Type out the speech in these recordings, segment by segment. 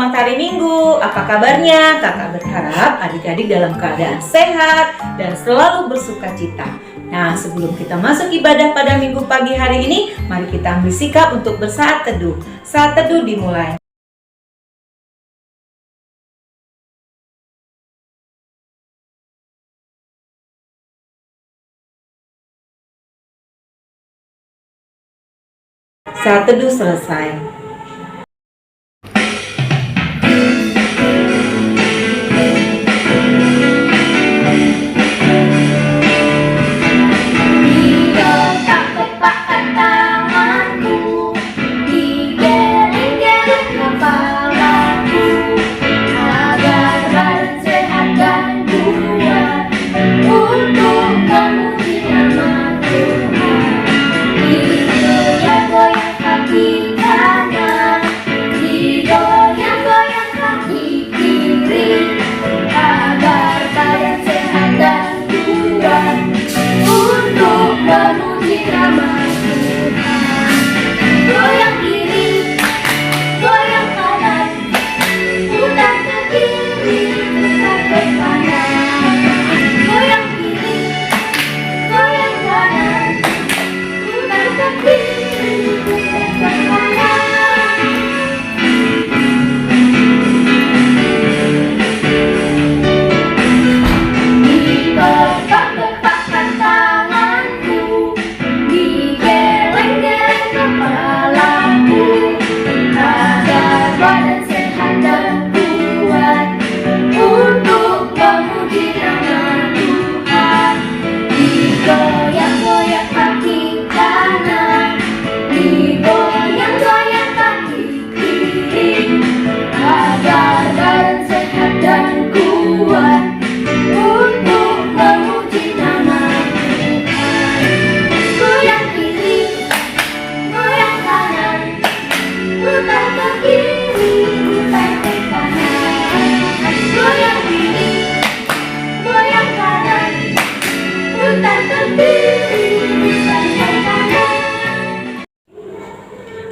selamat hari Minggu. Apa kabarnya? Kakak berharap adik-adik dalam keadaan sehat dan selalu bersuka cita. Nah, sebelum kita masuk ibadah pada Minggu pagi hari ini, mari kita ambil sikap untuk bersaat teduh. Saat teduh dimulai. Saat teduh selesai.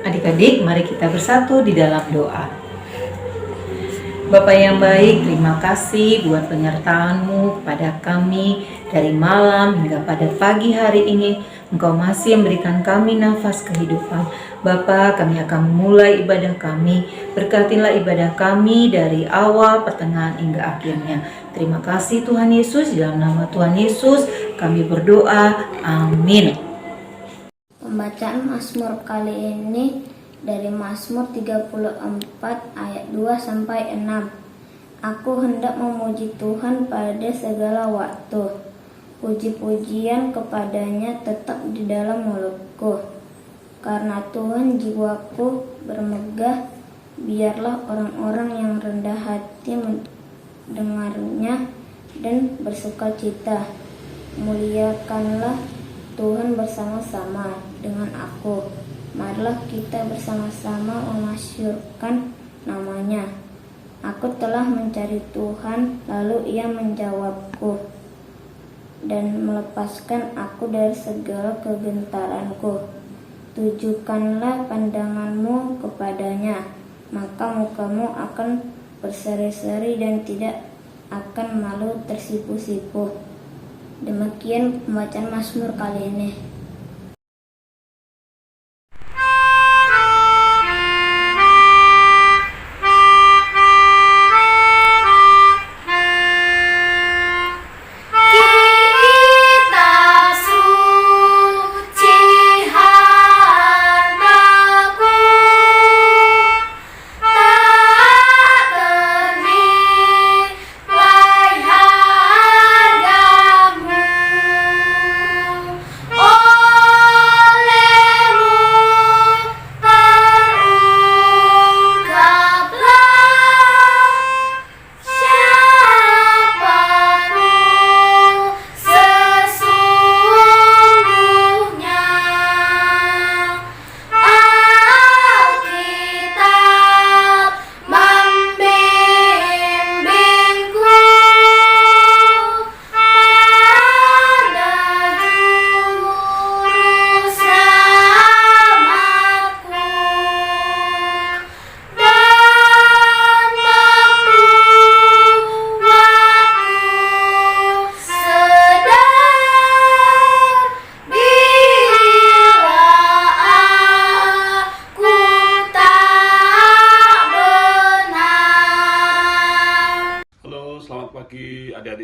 Adik-adik, mari kita bersatu di dalam doa. Bapa yang baik, terima kasih buat penyertaan-Mu kepada kami dari malam hingga pada pagi hari ini. Engkau masih memberikan kami nafas kehidupan. Bapa, kami akan memulai ibadah kami. Berkatilah ibadah kami dari awal, pertengahan hingga akhirnya. Terima kasih Tuhan Yesus, dalam nama Tuhan Yesus kami berdoa. Amin. Pembacaan Mazmur kali ini dari Mazmur 34 ayat 2 sampai 6. Aku hendak memuji Tuhan pada segala waktu. Puji-pujian kepadanya tetap di dalam mulutku. Karena Tuhan jiwaku bermegah, biarlah orang-orang yang rendah hati mendengarnya dan bersuka cita. Muliakanlah Tuhan bersama-sama dengan aku. Marilah kita bersama-sama memasyurkan namanya. Aku telah mencari Tuhan, lalu Ia menjawabku dan melepaskan aku dari segala kegentaranku. Tujukanlah pandanganmu kepadanya, maka mukamu akan berseri-seri dan tidak akan malu tersipu-sipu. Demikian pembacaan Mazmur kali ini. Oh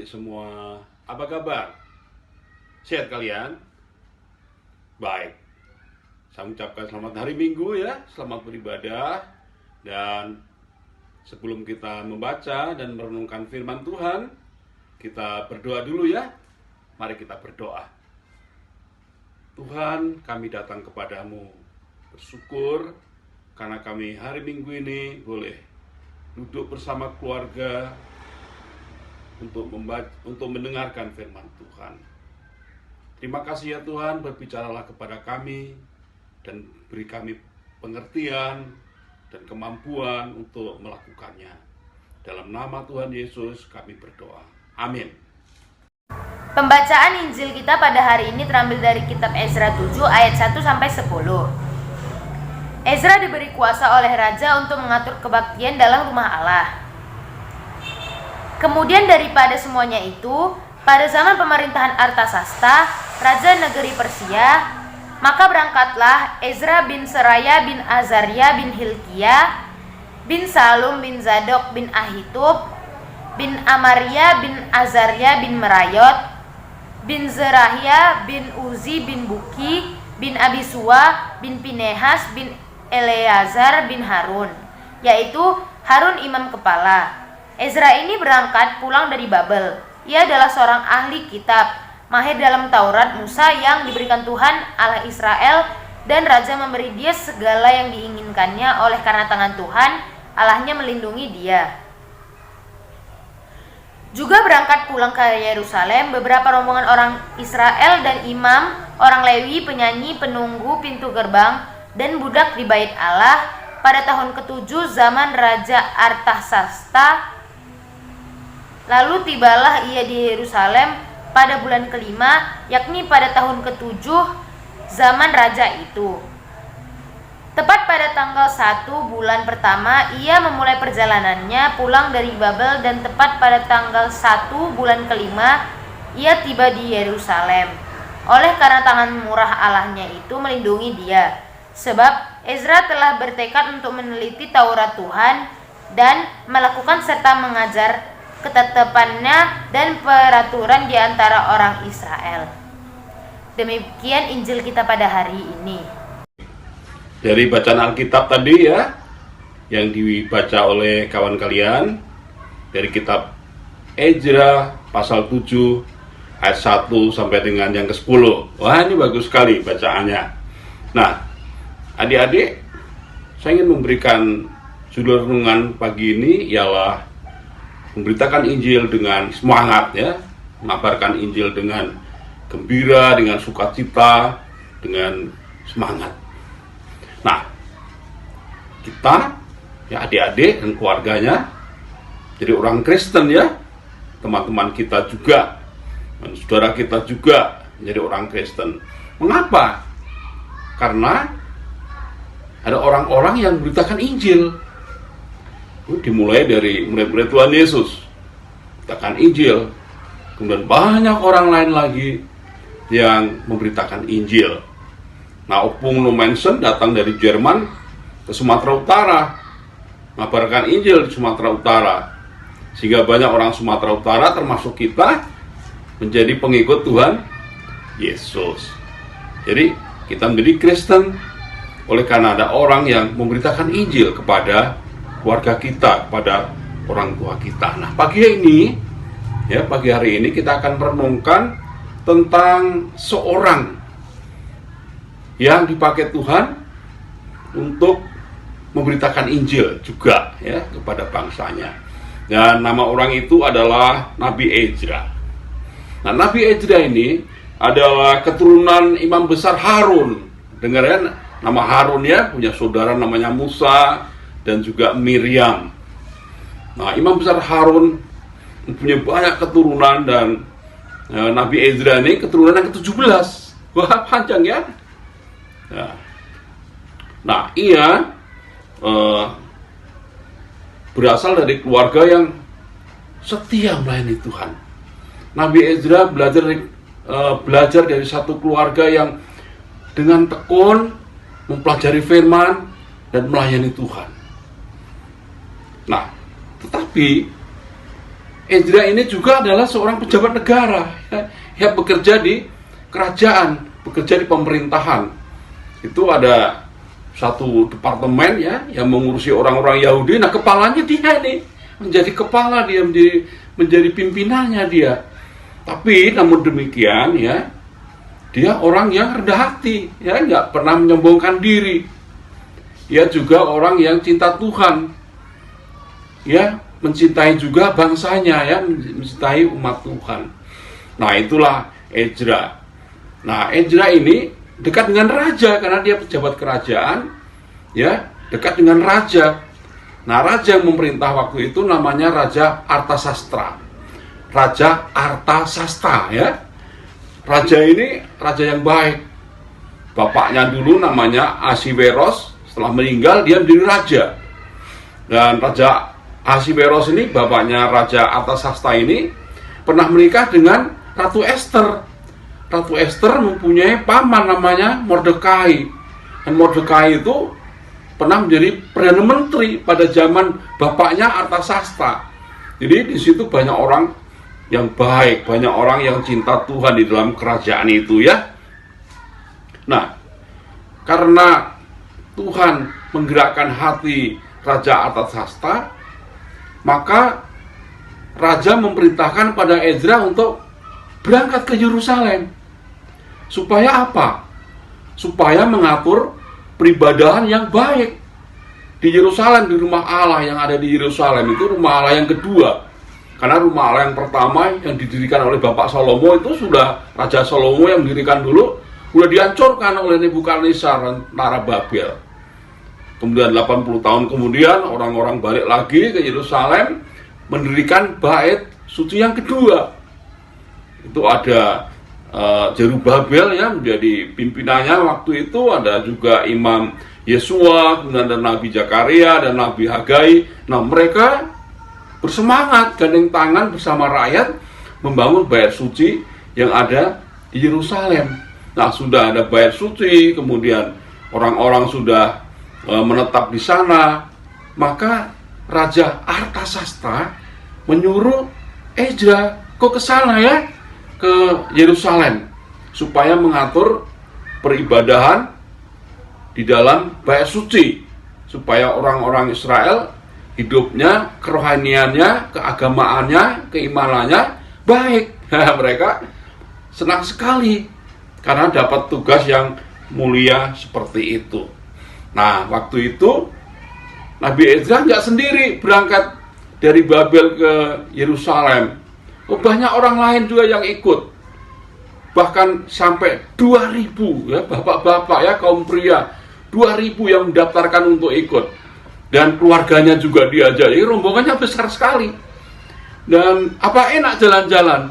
adik-adik semua, apa kabar? Sehat kalian? Baik. Saya mengucapkan selamat hari Minggu ya, selamat beribadah. Dan sebelum kita membaca dan merenungkan firman Tuhan, kita berdoa dulu ya. Mari kita berdoa. Tuhan, kami datang kepadamu bersyukur karena kami hari Minggu ini boleh duduk bersama keluarga untuk mendengarkan firman Tuhan. Terima kasih ya Tuhan, berbicaralah kepada kami dan beri kami pengertian dan kemampuan untuk melakukannya. Dalam nama Tuhan Yesus kami berdoa. Amin. Pembacaan Injil kita pada hari ini terambil dari kitab Ezra 7 ayat 1 sampai 10. Ezra diberi kuasa oleh raja untuk mengatur kebaktian dalam rumah Allah. Kemudian daripada semuanya itu, pada zaman pemerintahan Artasasta, raja negeri Persia, maka berangkatlah Ezra bin Seraya bin Azaria bin Hilkiah bin Salum bin Zadok bin Ahitub bin Amaria bin Azaria bin Merayot bin Zerahia bin Uzi bin Buki bin Abisua bin Pinehas bin Eleazar bin Harun, yaitu Harun imam kepala. Ezra ini berangkat pulang dari Babel. Ia adalah seorang ahli kitab, mahir dalam Taurat Musa yang diberikan Tuhan Allah Israel, dan raja memberi dia segala yang diinginkannya oleh karena tangan Tuhan Allahnya melindungi dia. Juga berangkat pulang ke Yerusalem beberapa rombongan orang Israel dan imam, orang Lewi, penyanyi, penunggu pintu gerbang, dan budak di bait Allah pada tahun ke-7 zaman Raja Artasasta. Lalu tibalah ia di Yerusalem pada bulan ke-5, yakni pada tahun ke-7 zaman raja itu. Tepat pada tanggal 1 bulan pertama, ia memulai perjalanannya pulang dari Babel, dan tepat pada tanggal 1 bulan ke-5, ia tiba di Yerusalem. Oleh karena tangan murah Allahnya itu melindungi dia. Sebab Ezra telah bertekad untuk meneliti Taurat Tuhan dan melakukan serta mengajar ketetapannya dan peraturan di antara orang Israel. Demikian Injil kita pada hari ini. Dari bacaan Alkitab tadi ya, yang dibaca oleh kawan kalian dari kitab Ezra pasal 7 ayat 1 sampai dengan yang ke-10. Wah, ini bagus sekali bacaannya. Nah, adik-adik, saya ingin memberikan judul renungan pagi ini ialah memberitakan Injil dengan semangat ya, mengabarkan Injil dengan gembira, dengan sukacita, dengan semangat. Nah, kita ya adik-adik dan keluarganya jadi orang Kristen ya, teman-teman kita juga dan saudara kita juga menjadi orang Kristen. Mengapa? Karena ada orang-orang yang memberitakan Injil. Dimulai dari murid-murid Tuhan Yesus, memberitakan Injil. Kemudian banyak orang lain lagi yang memberitakan Injil. Nah, Opung Nomensen datang dari Jerman ke Sumatera Utara, mengabarkan Injil di Sumatera Utara, sehingga banyak orang Sumatera Utara termasuk kita menjadi pengikut Tuhan Yesus. Jadi kita menjadi Kristen oleh karena ada orang yang memberitakan Injil kepada keluarga kita, kepada orang tua kita. Nah, pagi hari ini kita akan merenungkan tentang seorang yang dipakai Tuhan untuk memberitakan Injil juga ya kepada bangsanya. Dan nama orang itu adalah Nabi Ezra. Nah, Nabi Ezra ini adalah keturunan imam besar Harun. Dengar ya, nama Harun ya, punya saudara namanya Musa dan juga Miriam. Nah, imam besar Harun punya banyak keturunan, dan Nabi Ezra ini keturunan yang ke-17. Wah, panjang ya. Nah, ia berasal dari keluarga yang setia melayani Tuhan. Nabi Ezra belajar dari satu keluarga yang dengan tekun mempelajari firman dan melayani Tuhan. Nah, tetapi Ezra ini juga adalah seorang pejabat negara, ya bekerja di kerajaan, bekerja di pemerintahan. Itu ada satu departemen ya yang mengurusi orang-orang Yahudi. Nah, kepalanya dia nih, menjadi kepala dia, menjadi pimpinannya dia. Tapi namun demikian ya, dia orang yang rendah hati, ya nggak pernah menyombongkan diri. Dia juga orang yang cinta Tuhan, ya mencintai juga bangsanya, ya mencintai umat Tuhan. Nah, itulah Ezra. Nah, Ezra ini dekat dengan raja karena dia pejabat kerajaan, ya dekat dengan raja. Nah, raja yang memerintah waktu itu namanya Raja Artasastra. Raja Artasastra, ya. Raja ini raja yang baik. Bapaknya dulu namanya Ahasveros. Setelah meninggal dia menjadi raja. Dan Raja Ahasveros ini, bapaknya Raja Artasastra ini, pernah menikah dengan Ratu Ester. Ratu Ester mempunyai paman namanya Mordekai. Dan Mordekai itu pernah menjadi Perdana Menteri pada zaman bapaknya Artasastra. Jadi di situ banyak orang yang baik, banyak orang yang cinta Tuhan di dalam kerajaan itu, ya. Nah, karena Tuhan menggerakkan hati Raja Artasastra, maka raja memerintahkan pada Ezra untuk berangkat ke Yerusalem. Supaya apa? Supaya mengatur peribadahan yang baik di Yerusalem, di rumah Allah yang ada di Yerusalem. Itu rumah Allah yang kedua. Karena rumah Allah yang pertama yang didirikan oleh Bapak Salomo itu sudah, Raja Salomo yang mendirikan dulu, sudah dihancurkan oleh Nebukadnezar, tentara Babel. Kemudian 80 tahun kemudian orang-orang balik lagi ke Yerusalem mendirikan bait suci yang kedua. Itu ada Zerubabel ya menjadi pimpinannya waktu itu, ada juga Imam Yesua, kemudian ada Nabi Zakaria dan Nabi Hagai. Nah, mereka bersemangat gandeng tangan bersama rakyat membangun bait suci yang ada di Yerusalem. Nah, sudah ada bait suci, kemudian orang-orang sudah menetap di sana, maka Raja Artasastra menyuruh Ezra kok ke sana ya, ke Yerusalem, supaya mengatur peribadahan di dalam bait suci, supaya orang-orang Israel hidupnya, kerohaniannya, keagamaannya, keimanannya baik. Mereka senang sekali karena dapat tugas yang mulia seperti itu. Nah, waktu itu Nabi Ezra nggak sendiri berangkat dari Babel ke Yerusalem. Banyak orang lain juga yang ikut. Bahkan sampai 2.000 ya, bapak-bapak ya, kaum pria 2.000 yang mendaftarkan untuk ikut. Dan keluarganya juga diajak. Jadi rombongannya besar sekali. Dan apa enak jalan-jalan?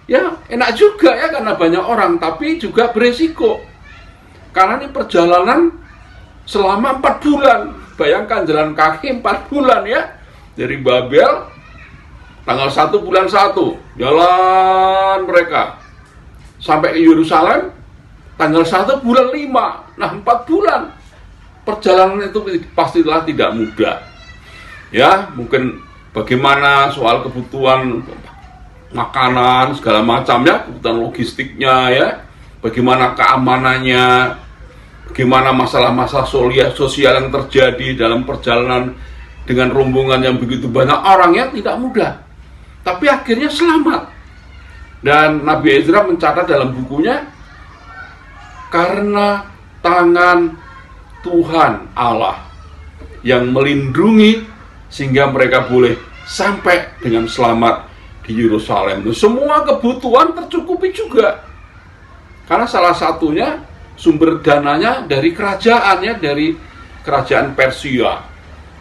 Ya, enak juga ya karena banyak orang, tapi juga beresiko. Karena ini perjalanan selama 4 bulan. Bayangkan jalan kaki 4 bulan ya. Dari Babel tanggal 1 bulan 1 jalan mereka sampai ke Yerusalem tanggal 1 bulan 5. Nah, 4 bulan. Perjalanan itu pastilah tidak mudah. Ya, mungkin bagaimana soal kebutuhan makanan segala macam ya, kebutuhan logistiknya ya. Bagaimana keamanannya, bagaimana masalah-masalah sosial yang terjadi dalam perjalanan dengan rombongan yang begitu banyak orang ya, tidak mudah. Tapi akhirnya selamat. Dan Nabi Ezra mencatat dalam bukunya, karena tangan Tuhan Allah yang melindungi sehingga mereka boleh sampai dengan selamat di Yerusalem. Semua kebutuhan tercukupi juga. Karena salah satunya sumber dananya dari kerajaan ya, dari kerajaan Persia.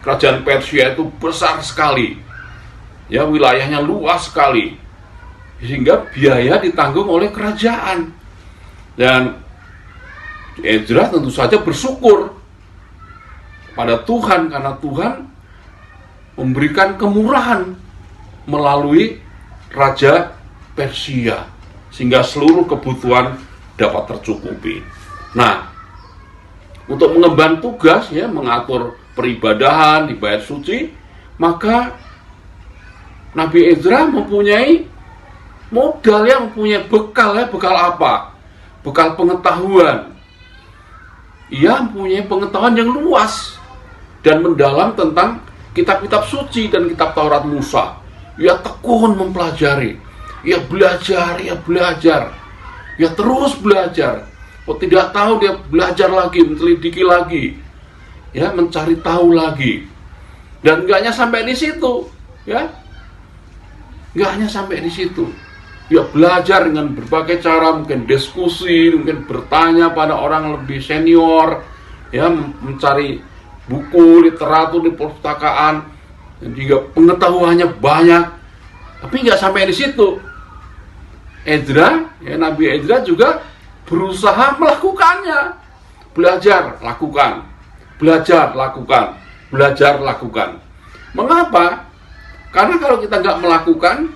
Kerajaan Persia itu besar sekali. Ya, wilayahnya luas sekali. Sehingga biaya ditanggung oleh kerajaan. Dan Ezra tentu saja bersyukur pada Tuhan karena Tuhan memberikan kemurahan melalui Raja Persia sehingga seluruh kebutuhan dapat tercukupi. Nah, untuk mengemban tugas ya, mengatur peribadahan di bait suci, maka Nabi Ezra mempunyai modal, yang mempunyai bekal ya. Bekal apa? Bekal pengetahuan. Ia mempunyai pengetahuan yang luas dan mendalam tentang kitab-kitab suci dan kitab Taurat Musa. Ia tekun mempelajari. Ia belajar, ia terus belajar. Kalau tidak tahu, dia belajar lagi, meneliti lagi, ya, mencari tahu lagi. Dan enggak hanya sampai di situ, ya. Enggak hanya sampai di situ. Dia belajar dengan berbagai cara, mungkin diskusi, mungkin bertanya pada orang lebih senior, ya, mencari buku, literatur di perpustakaan, dan juga pengetahuannya banyak. Tapi enggak sampai di situ. Ezra, ya, Nabi Ezra juga berusaha melakukannya. Belajar, lakukan. Belajar, lakukan. Belajar, lakukan. Mengapa? Karena kalau kita nggak melakukan,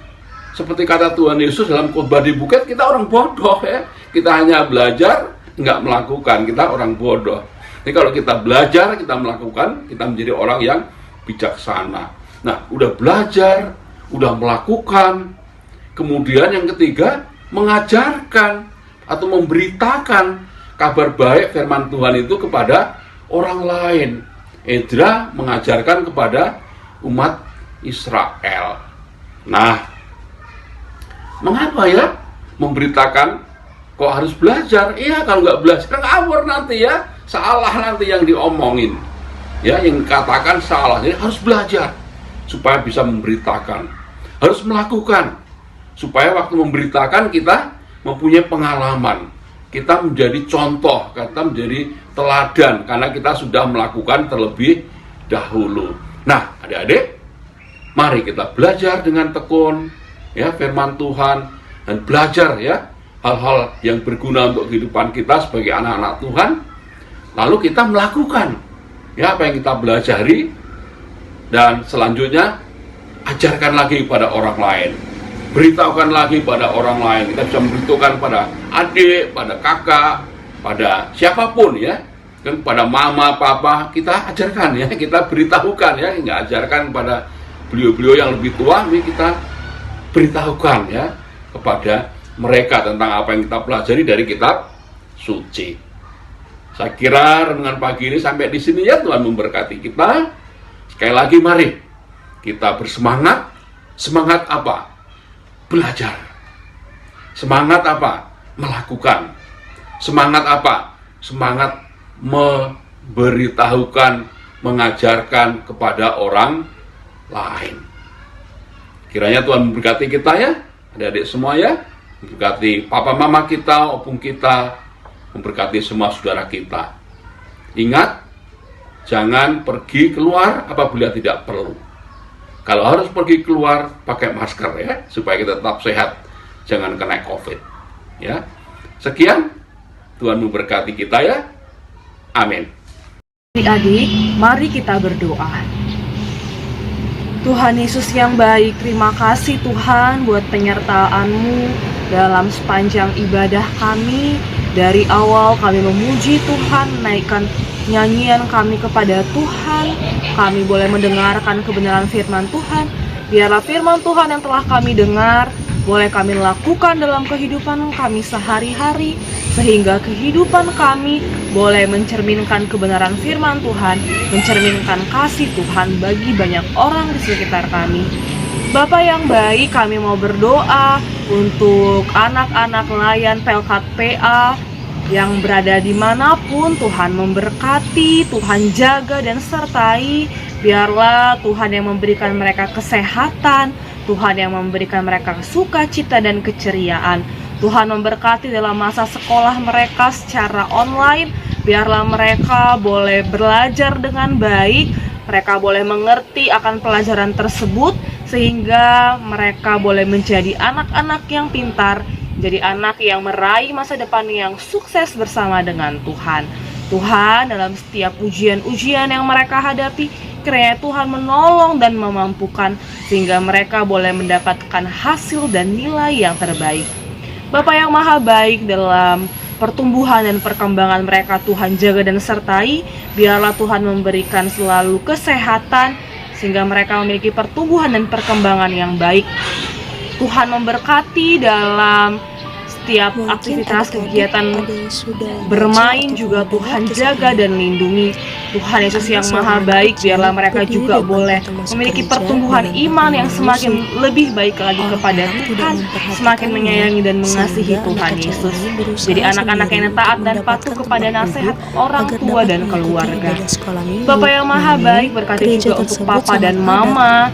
seperti kata Tuhan Yesus dalam khotbah di bukit, kita orang bodoh ya. Kita hanya belajar, nggak melakukan, kita orang bodoh. Jadi kalau kita belajar, kita melakukan, kita menjadi orang yang bijaksana. Nah, udah belajar, udah melakukan. Kemudian yang ketiga, mengajarkan atau memberitakan kabar baik firman Tuhan itu kepada orang lain. Ezra mengajarkan kepada umat Israel. Nah, mengapa ya memberitakan kok harus belajar? Iya, kalau nggak belajar ngawur nanti ya, salah nanti yang diomongin, ya, yang katakan salah. Jadi harus belajar supaya bisa memberitakan, harus melakukan supaya waktu memberitakan kita mempunyai pengalaman, kita menjadi contoh, kita menjadi teladan karena kita sudah melakukan terlebih dahulu. Nah, adik-adik, mari kita belajar dengan tekun ya firman Tuhan, dan belajar ya hal-hal yang berguna untuk kehidupan kita sebagai anak-anak Tuhan. Lalu kita melakukan ya apa yang kita pelajari, dan selanjutnya ajarkan lagi pada orang lain. Beritahukan lagi pada orang lain. Kita bisa memberitahukan pada adik, pada kakak, pada siapapun ya, kan, pada mama, papa, kita ajarkan ya, kita beritahukan ya, nggak ajarkan pada beliau-beliau yang lebih tua, ini kita beritahukan ya kepada mereka tentang apa yang kita pelajari dari kitab suci. Saya kira renungan pagi ini sampai di sini ya. Tuhan memberkati kita. Sekali lagi mari kita bersemangat. Semangat apa? Belajar. Semangat apa? Melakukan. Semangat apa? Semangat memberitahukan, mengajarkan kepada orang lain. Kiranya Tuhan memberkati kita ya, adik-adik semua ya, memberkati papa mama kita, opung kita, memberkati semua saudara kita. Ingat, jangan pergi keluar apabila tidak perlu. Kalau harus pergi keluar, pakai masker ya, supaya kita tetap sehat, jangan kena COVID. Ya, sekian, Tuhan memberkati kita ya. Amin. Adik-adik, mari kita berdoa. Tuhan Yesus yang baik, terima kasih Tuhan buat penyertaan-Mu dalam sepanjang ibadah kami. Dari awal kami memuji Tuhan, menaikkan nyanyian kami kepada Tuhan. Kami boleh mendengarkan kebenaran firman Tuhan. Biarlah firman Tuhan yang telah kami dengar boleh kami lakukan dalam kehidupan kami sehari-hari, sehingga kehidupan kami boleh mencerminkan kebenaran firman Tuhan, mencerminkan kasih Tuhan bagi banyak orang di sekitar kami. Bapa yang baik, kami mau berdoa untuk anak-anak layan Pelkat PA yang berada dimanapun. Tuhan memberkati, Tuhan jaga dan sertai. Biarlah Tuhan yang memberikan mereka kesehatan, Tuhan yang memberikan mereka sukacita dan keceriaan. Tuhan memberkati dalam masa sekolah mereka secara online. Biarlah mereka boleh belajar dengan baik, mereka boleh mengerti akan pelajaran tersebut, sehingga mereka boleh menjadi anak-anak yang pintar, jadi anak yang meraih masa depan yang sukses bersama dengan Tuhan. Tuhan, dalam setiap ujian-ujian yang mereka hadapi, kiranya Tuhan menolong dan memampukan, sehingga mereka boleh mendapatkan hasil dan nilai yang terbaik. Bapa yang maha baik, dalam pertumbuhan dan perkembangan mereka Tuhan jaga dan sertai. Biarlah Tuhan memberikan selalu kesehatan, sehingga mereka memiliki pertumbuhan dan perkembangan yang baik. Tuhan memberkati dalam setiap aktivitas kegiatan bermain juga Tuhan jaga dan lindungi. Tuhan Yesus yang maha baik, biarlah mereka juga boleh memiliki pertumbuhan iman yang semakin lebih baik lagi kepada Tuhan, semakin menyayangi dan mengasihi Tuhan Yesus. Jadi anak-anak yang taat dan patuh kepada nasihat orang tua dan keluarga. Bapa yang maha baik, berkati juga untuk Papa dan Mama.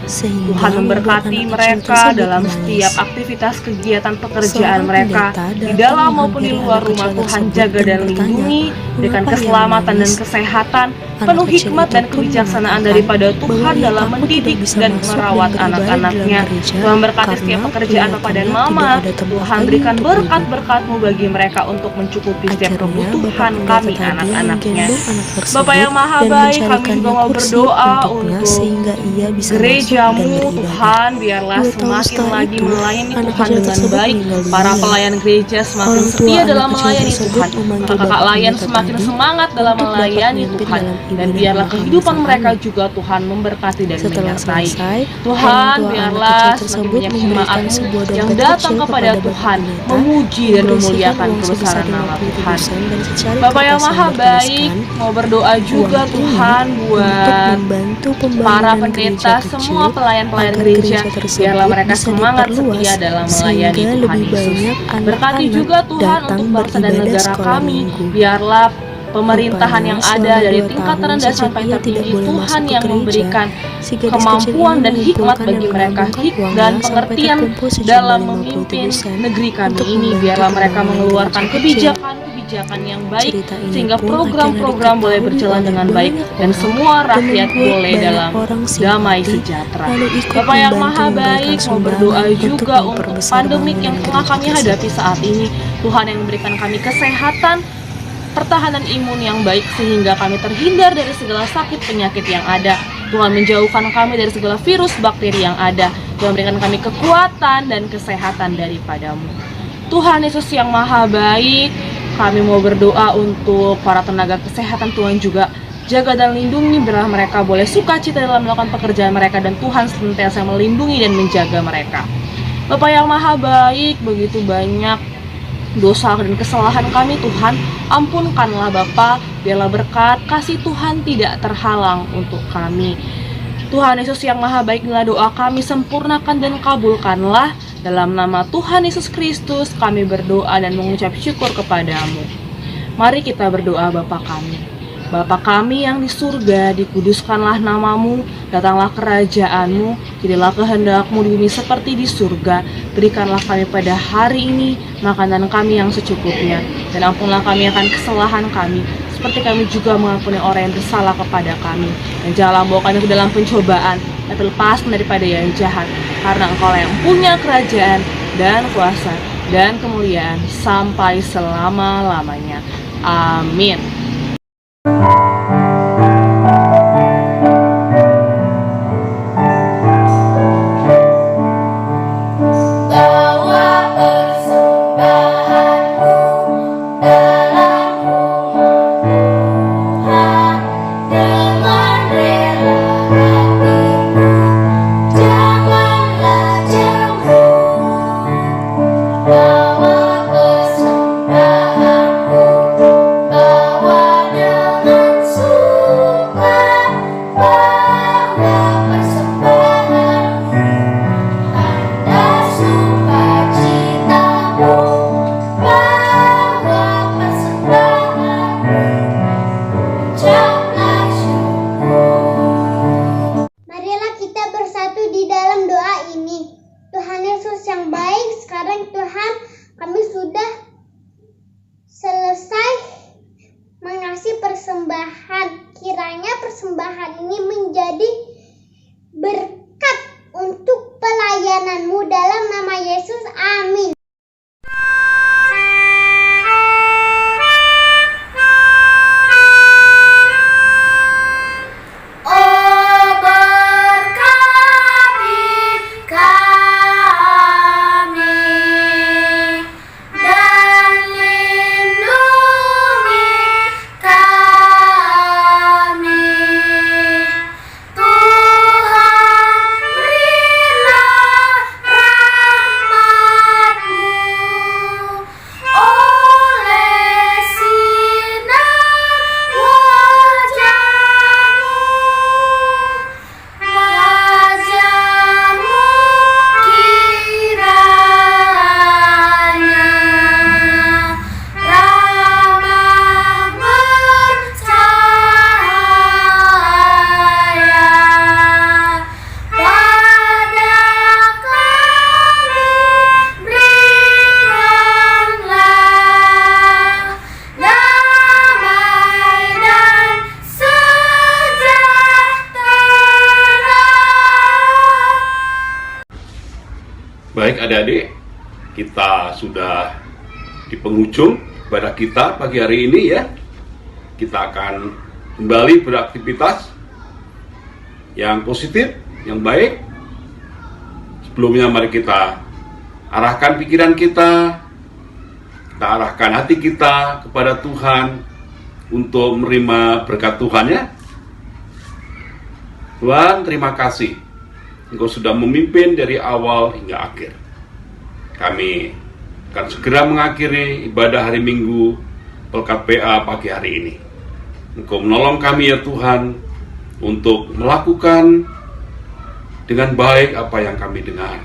Tuhan memberkati mereka dalam setiap aktivitas kegiatan pekerjaan mereka, di dalam maupun di luar rumah. Tuhan jaga dan lindungi, berikan keselamatan dan kesehatan, penuh hikmat dan kebijaksanaan daripada Tuhan dalam mendidik dan merawat anak-anaknya. Tuhan berkati setiap pekerjaan Papa dan Mama. Tuhan berikan berkat-berkat-Mu bagi mereka untuk mencukupi setiap kebutuhan kami anak-anaknya. Bapa yang maha baik, kami juga mau berdoa untuk gereja-Mu. Tuhan, biarlah semakin lagi melayani Tuhan dengan baik. Para pelayan gereja semakin setia dalam melayani Tuhan. Kakak layan semakin semangat dalam melayani Tuhan. Dan biarlah kehidupan mereka juga Tuhan memberkati dan menyertai. Tuhan, biarlah semakin banyak jemaat-Mu yang datang kepada Tuhan, memuji dan memuliakan kebesaran nama Tuhan. Bapa yang maha baik, mau berdoa juga Tuhan buat para pendeta, semua pelayan-pelayan gereja, biarlah mereka semangat setia dalam melayani Tuhan Yesus. Berkati juga Tuhan untuk bangsa dan negara kami, biarlah pemerintahan yang ada dari tingkat terendah sampai tertinggi, Tuhan yang memberikan kemampuan dan hikmat bagi mereka, dan pengertian dalam memimpin negeri kami ini. Biarlah mereka mengeluarkan kebijakan yang baik, sehingga program-program boleh berjalan dengan baik dan semua rakyat boleh dalam damai sejahtera. Bapa yang maha baik, mau berdoa juga untuk pandemik yang tengah kami hadapi saat ini. Tuhan yang memberikan kami kesehatan, pertahanan imun yang baik, sehingga kami terhindar dari segala sakit penyakit yang ada. Tuhan menjauhkan kami dari segala virus bakteri yang ada. Tuhan berikan kami kekuatan dan kesehatan daripada-Mu. Tuhan Yesus yang maha baik, kami mau berdoa untuk para tenaga kesehatan. Tuhan juga jaga dan lindungi, biarlah mereka boleh sukacita dalam melakukan pekerjaan mereka, dan Tuhan senantiasa melindungi dan menjaga mereka. Bapa yang maha baik, begitu banyak dosa dan kesalahan kami, Tuhan ampunkanlah Bapa. Biarlah berkat kasih Tuhan tidak terhalang untuk kami. Tuhan Yesus yang maha baik, inilah doa kami, sempurnakan dan kabulkanlah. Dalam nama Tuhan Yesus Kristus kami berdoa dan mengucap syukur kepadamu. Mari kita berdoa. Bapa kami, Bapa kami yang di surga, dikuduskanlah namamu, datanglah kerajaan-Mu, jadilah kehendak-Mu di bumi seperti di surga. Berikanlah kami pada hari ini makanan kami yang secukupnya, dan ampunlah kami akan kesalahan kami, seperti kami juga mengampuni orang yang bersalah kepada kami. Dan janganlah bawa kami ke dalam pencobaan, dan lepaskan daripada yang jahat, karena Engkau yang punya kerajaan dan kuasa dan kemuliaan sampai selama-lamanya. Amin. Kiranya persembahan ini menjadi berkat untuk pelayananmu dalam nama Yesus. Amin. Tuhan Baik adik-adik, kita sudah di penghujung ibadah kita pagi hari ini ya. Kita akan kembali beraktivitas yang positif, yang baik. Sebelumnya mari kita arahkan pikiran kita arahkan hati kita kepada Tuhan untuk menerima berkat Tuhan ya. Tuhan, terima kasih Engkau sudah memimpin dari awal hingga akhir. Kami akan segera mengakhiri ibadah hari Minggu Pelkat PA pagi hari ini. Engkau menolong kami ya Tuhan untuk melakukan dengan baik apa yang kami dengar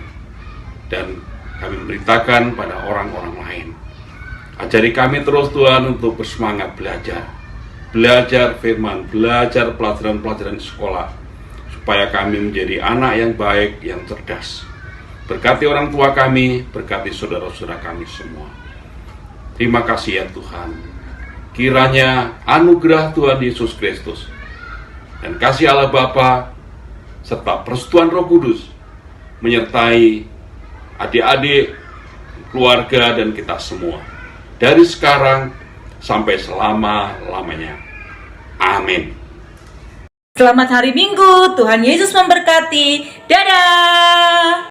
dan kami memberitakan pada orang-orang lain. Ajari kami terus Tuhan untuk bersemangat belajar firman, belajar pelajaran-pelajaran di sekolah, supaya kami menjadi anak yang baik, yang cerdas. Berkati orang tua kami, berkati saudara-saudara kami semua. Terima kasih ya Tuhan. Kiranya anugerah Tuhan Yesus Kristus dan kasih Allah Bapa serta persetujuan Roh Kudus menyertai adik-adik, keluarga, dan kita semua dari sekarang sampai selama-lamanya. Amin. Selamat hari Minggu, Tuhan Yesus memberkati. Dadah.